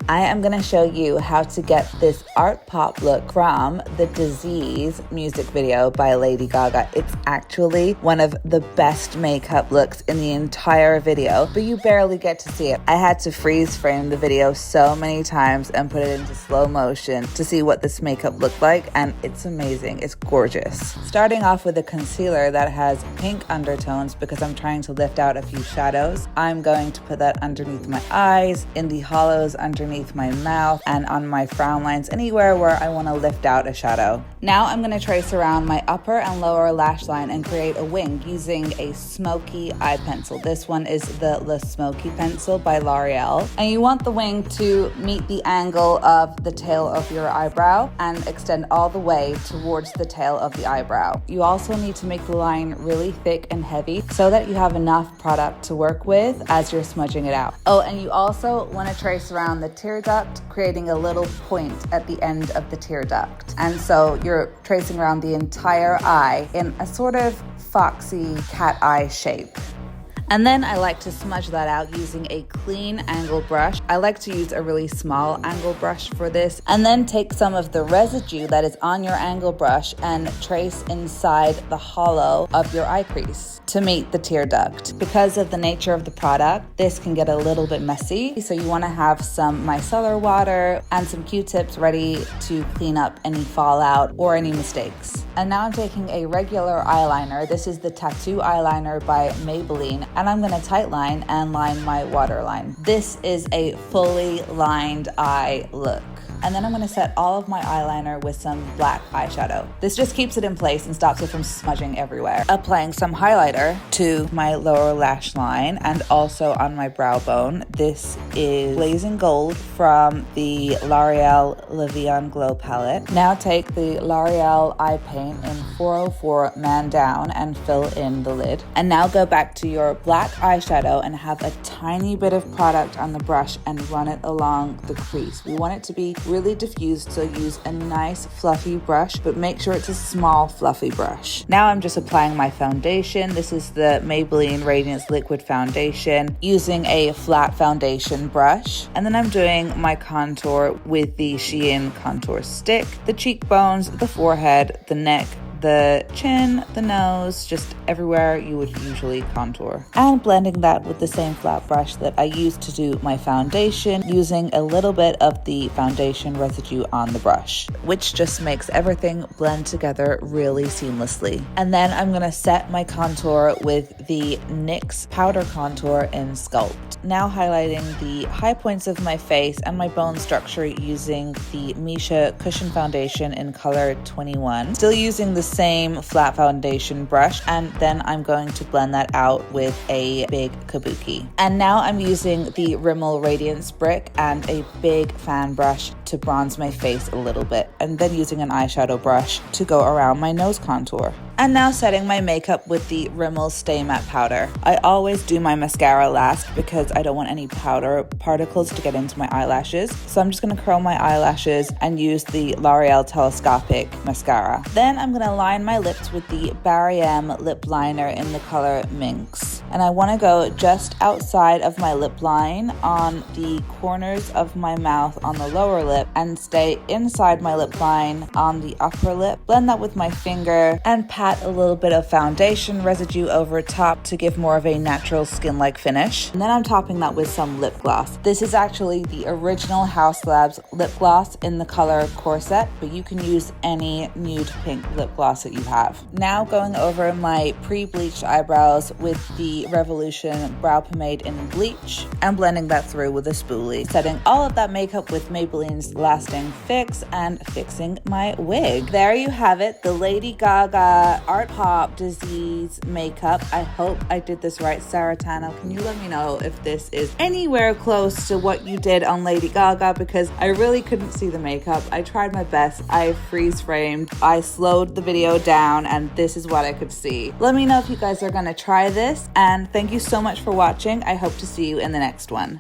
I am going to show you how to get this art pop look from the Disease music video by Lady Gaga. It's actually one of the best makeup looks in the entire video, but you barely get to see it. I had to freeze frame the video so many times and put it into slow motion to see what this makeup looked like, and it's amazing. It's gorgeous. Starting off with a concealer that has pink undertones because I'm trying to lift out a few shadows. I'm going to put that underneath my eyes, in the hollows underneath my mouth, and on my frown lines, anywhere where I want to lift out a shadow. Now I'm going to trace around my upper and lower lash line and create a wing using a smoky eye pencil. This one is the Le Smoky pencil by L'Oreal. And you want the wing to meet the angle of the tail of your eyebrow and extend all the way towards the tail of the eyebrow. You also need to make the line really thick and heavy so that you have enough product to work with as you're smudging it out. Oh, and you also want to trace around the tear duct, creating a little point at the end of the tear duct. And so you're tracing around the entire eye in a sort of foxy cat eye shape. And then I like to smudge that out using a clean angle brush. I like to use a really small angle brush for this. And then take some of the residue that is on your angle brush and trace inside the hollow of your eye crease to meet the tear duct. Because of the nature of the product, this can get a little bit messy. So you want to have some micellar water and some Q-tips ready to clean up any fallout or any mistakes. And now I'm taking a regular eyeliner. This is the Tattoo Eyeliner by Maybelline. And I'm gonna tightline and line my waterline. This is a fully lined eye look. And then I'm gonna set all of my eyeliner with some black eyeshadow. This just keeps it in place and stops it from smudging everywhere. Applying some highlighter to my lower lash line and also on my brow bone. This is Blazing Gold from the L'Oreal Le Vion Glow palette. Now take the L'Oreal eye paint in 404 Man Down and fill in the lid. And now go back to your black eyeshadow and have a tiny bit of product on the brush and run it along the crease. We want it to be really diffused, so use a nice fluffy brush, but make sure it's a small fluffy brush. Now I'm just applying my foundation. This is the Maybelline Radiance Liquid Foundation using a flat foundation brush. And then I'm doing my contour with the Shein contour stick, the cheekbones, the forehead, the neck, the chin, the nose, just everywhere you would usually contour. And blending that with the same flat brush that I used to do my foundation, using a little bit of the foundation residue on the brush, which just makes everything blend together really seamlessly. And then I'm gonna set my contour with the NYX Powder Contour in Sculpt. Now highlighting the high points of my face and my bone structure using the Misha Cushion Foundation in color 21. Still using the same flat foundation brush, and then I'm going to blend that out with a big kabuki. And now I'm using the Rimmel Radiance Brick and a big fan brush to bronze my face a little bit, and then using an eyeshadow brush to go around my nose contour. And now setting my makeup with the Rimmel Stay Matte Powder. I always do my mascara last because I don't want any powder particles to get into my eyelashes. So I'm just gonna curl my eyelashes and use the L'Oreal Telescopic Mascara. Then I'm gonna line my lips with the Barry M lip liner in the color Minx. And I wanna go just outside of my lip line on the corners of my mouth on the lower lip and stay inside my lip line on the upper lip. Blend that with my finger and pat a little bit of foundation residue over top to give more of a natural skin-like finish. And then I'm topping that with some lip gloss. This is actually the original Haus Labs lip gloss in the color Corset, but you can use any nude pink lip gloss that you have. Now going over my pre-bleached eyebrows with the Revolution brow pomade in bleach and blending that through with a spoolie. Setting all of that makeup with Maybelline's Lasting Fix and fixing my wig. There you have it, the Lady Gaga Art Pop Disease makeup. I hope I did this right. Sarah Tano, can you let me know if this is anywhere close to what you did on Lady Gaga, because I really couldn't see the makeup. I tried my best. I freeze framed. I slowed the video down and this is what I could see. Let me know if you guys are gonna try this, and thank you so much for watching. I hope to see you in the next one.